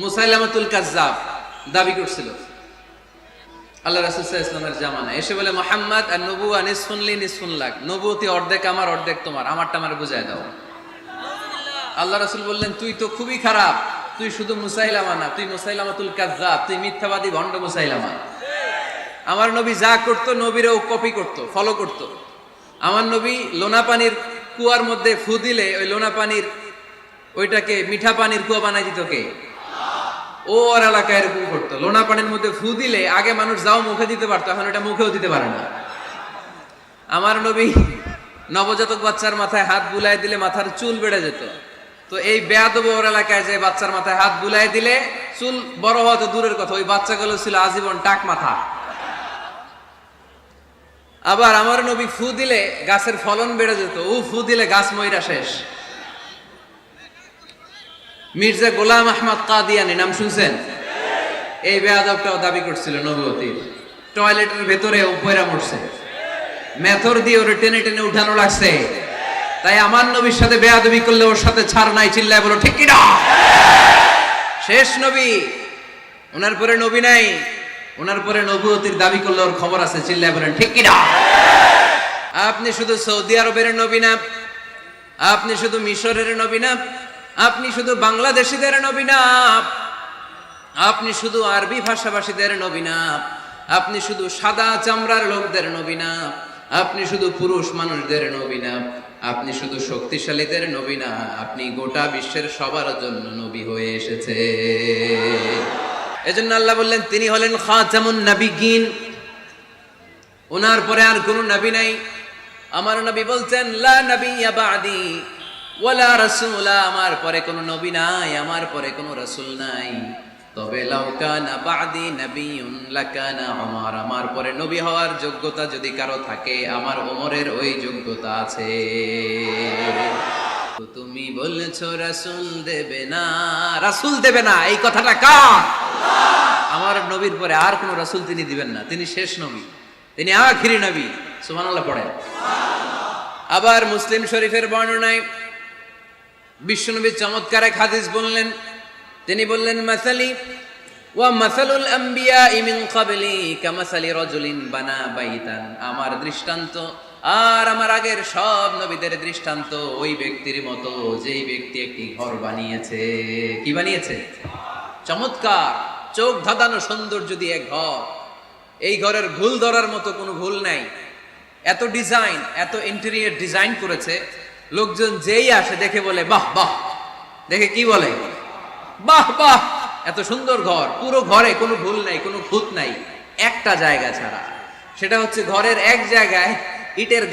মুসাইলামাতুল কাজ্জাব দাবি করছিল আল্লাহ রাসূল সাল্লাল্লাহু আলাইহি ওয়াসাল্লামের জামানায়, এসে বলে মুহাম্মদ আর নবুয়া নিসফুন লি নিসফুন লাক, নবুয়তি অর্ধেক আমার অর্ধেক তোমার, আমারটা আমারে বুঝায় দাও। আল্লাহ রাসূল বললেন, তুই তো খুবই খারাপ, তুই শুধু মুসাইলামা না, তুই মুসাইলামাতুল কাজ্জাব, তুই মিথ্যাবাদী ভণ্ড মুসাইলামা। আমার নবী যা করতো নবীরাও কপি করতো, ফলো করতো। আমার নবী লোনা পানির কুয়ার মধ্যে ফু দিলে ওই লোনা পানির ওইটাকে মিঠা পানির কুয়া বানাই দিত কে? ও ওর এলাকায় এরকম করতো, লোনা পানির মধ্যে ফু দিলে আগে মানুষ যাও মুখে দিতে পারতো, এখন এটা মুখেও দিতে পারে না। আমার নবী নবজাতক বাচ্চার মাথায় হাত বুলাই দিলে মাথার চুল বেড়ে যেত, তো এই বেয়াদব ওর এলাকায় যে বাচ্চার মাথায় হাত বুলাই দিলে চুল বড় হওয়া তো দূরের কথা, ওই বাচ্চাগুলো ছিল আজীবন টাক মাথা। আবার আমার নবী ফু দিলে গাছের ফলন বেড়ে যেত, ও ফু দিলে গাছ মইরা শেষ। মির্জা গোলাম আহমদ কাদিয়ানি নাম শুনছেন? এই বেয়াদবটাও দাবি করছিল নবুয়তির, টয়লেটের ভেতরে উপরে মরছে, মেথর দিয়ে ওরে টেনে টেনে উঠানো লাগছে। তাই আমার নবীর সাথে বেয়াদবি করলে ওর সাথে ছাড় নাই, চিল্লায় বলো ঠিক কি না? শেষ নবী, ওনার পরে নবী নাই, ওনার পরে নবুয়তির দাবি করলে ওর খবর আছে, চিল্লায় বলেন ঠিক কি না? আপনি শুধু সৌদি আরবের নবী না, আপনি শুধু মিশরের নবী না, আপনি শুধু বাংলাদেশিদের নবী না, আপনি শুধু আরবি ভাষাভাষীদের নবী না, আপনি শুধু সাদা চামড়ার লোকদের নবী না, আপনি শুধু পুরুষ মানুষদের নবী না, আপনি শুধু শক্তিশালীদের নবী না, আপনি গোটা বিশ্বের সবার জন্য নবী হয়ে এসেছে। এজন্য আল্লাহ বললেন তিনি হলেন খাতামুন নবিয়্যিন, ওনার পরে আর কোনো নবী নাই। আমার নবী বলছেন লা নাবিয়্যা বা'দি ওয়ালা রাসূলা, আমার পরে কোনো নবী নাই, আমার পরে কোনো রাসূল নাই। তবে লাউ কানা বা'দি নাবিয়্যুন লাকানা উমর, আমার পরে নবী হওয়ার যোগ্যতা যদি কারো থাকে আমার ওমরের ওই যোগ্যতা আছে। তুমি বলছো রাসূল দেবে না, রাসূল দেবে না, এই কথাটা কার? আমার নবীর পরে আর কোন রাসূল তিনি দিবেন না, তিনি শেষ নবী, তিনি আখিরি নবী। সুবহানাল্লাহ পড়েন। আবার মুসলিম শরীফের বর্ণনায় বিশ্বনবী চমৎকার এক হাদিস বললেন, তিনি বললেন মাসালি ওয়া মাসালুল আম্বিয়া মিন ক্বাবলি কামাসালি রাজুলিন বানা বাইতান, আমার দৃষ্টান্ত আর আমার আগের সব নবীদের দৃষ্টান্ত ওই ব্যক্তির মতো যেই ব্যক্তি একটি ঘর বানিয়েছে। কি বানিয়েছে? চমৎকার চোখ ধাঁধানো সৌন্দর্য দিয়ে এক ঘর। এই ঘরের ভুল ধরার মতো কোনো ভুল নাই, এত ডিজাইন, এত ইন্টেরিয়র ডিজাইন করেছে, লোকজন যেই আসে দেখে বলে বাহ বাহ, দেখে কি বলে? বাহ বাহ, এত সুন্দর ঘর। পুরো ঘরে কোনো ভুল নাই, কোনো খুঁত নাই, একটা জায়গা ছাড়া, সেটা হচ্ছে ঘরের এক জায়গায় ইটের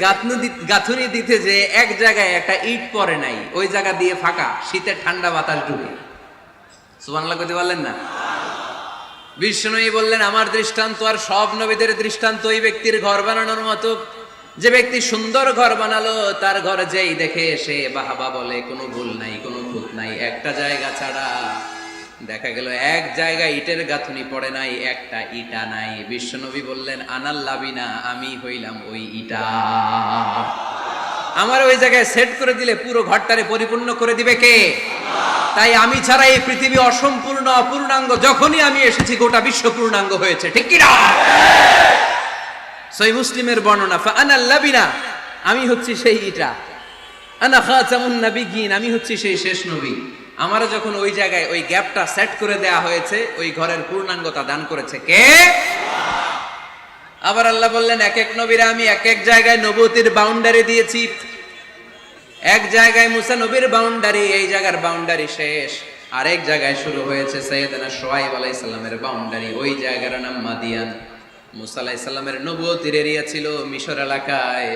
গাঁথুনি দিতে যে এক জায়গায় একটা ইট পড়ে নাই, ওই জায়গা দিয়ে ফাঁকা, শীতের ঠান্ডা বাতাস ঢুকে। সুবহানাল্লাহ কইতে পারলেন না? বিষ্ণুই বললেন আমার দৃষ্টান্ত আর সব নবীদের দৃষ্টান্ত ওই ব্যক্তির ঘর বানানোর মতো, যে ব্যক্তি সুন্দর ঘর বানালো তার ঘর যেই দেখে সে বাহাবা বলে, কোনো ভুল নাই, কোনো খুঁত নাই, একটা জায়গা ছাড়া। দেখা গেল এক জায়গায় ইটের গাঁথুনি পড়ে নাই, একটা ইটা নাই। বিশ্বনবী বললেন আনাল লাবিনা, আমি হইলাম ওই ইটা। আমার ওই জায়গায় সেট করে দিলে পুরো ঘরটারে পরিপূর্ণ করে দিবে কে? তাই আমি ছাড়া এই পৃথিবী অসম্পূর্ণ, অপূর্ণাঙ্গ। যখনই আমি এসেছি গোটা বিশ্ব পূর্ণাঙ্গ হয়েছে, ঠিক কি না? সহিহ মুসলিমের বর্ণনা, ফাআনাল লাবিনা, আমি হচ্ছি সেই ইটা, আনা খাতামুন নবিয়্যিন, আমি হচ্ছি সেই শেষ নবী। আমারা যখন ওই জায়গায় ওই গ্যাপটা সেট করে দেয়া হয়েছে, ওই ঘরের পূর্ণাঙ্গতা দান করেছে কে? আবার আল্লাহ বললেন এক এক নবীরা আমি এক এক জায়গায় নবুয়তির বাউন্ডারি দিয়েছি। এক জায়গায় মুসা নবীর বাউন্ডারি, এই জায়গার বাউন্ডারি শেষ। আরেক জায়গায় শুরু হয়েছে সাইয়েদনা শুআয়ব আলাইহিস সালামের বাউন্ডারি, ওই জায়গার নাম মাদিয়ান। মুসা আলাইহিস সালামের নবুয়তির এরিয়া ছিল মিশর এলাকায়,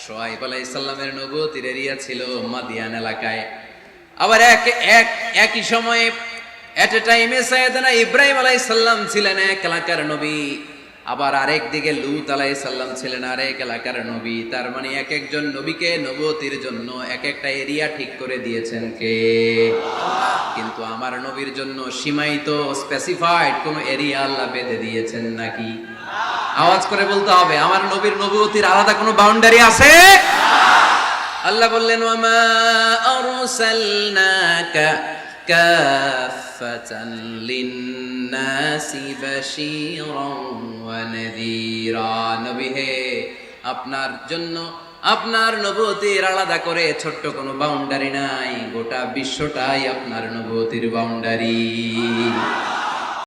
শুআয়ব আলাইহিস সালামের নবুয়তির এরিয়া ছিল মাদিয়ান এলাকায়। আবার একই সময়ে এট এ টাইমে সাইয়েদনা ইব্রাহিম আলাইহিস সালাম ছিলেন এক এলাকার নবী, আবার আরেক দিকে লূত আলাইহিস সালাম ছিলেন আরেক এলাকার নবী। তার মানে এক একজন নবীকে নবুয়তির জন্য এক একটা এরিয়া ঠিক করে দিয়েছেন কে? কিন্তু আমার নবীর জন্য সীমায়িত, স্পেসিফাইড কোন এরিয়া আল্লাহ বেঁধে দিয়েছেন নাকি? আওয়াজ করে বলতে হবে, আমার নবীর নবুয়তির আলাদা কোনো বাউন্ডারি আছে? আল্লাহ বললেন ওয়ামা আরসালনাকা কাফাতান লিন্নাসি বাশীরান ওয়া নাযীরা। নবী হে, আপনার জন্য আপনার নবুয়তির আলাদা করে ছোট্ট কোনো বাউন্ডারি নাই, গোটা বিশ্বটাই আপনার নবুয়তির বাউন্ডারি।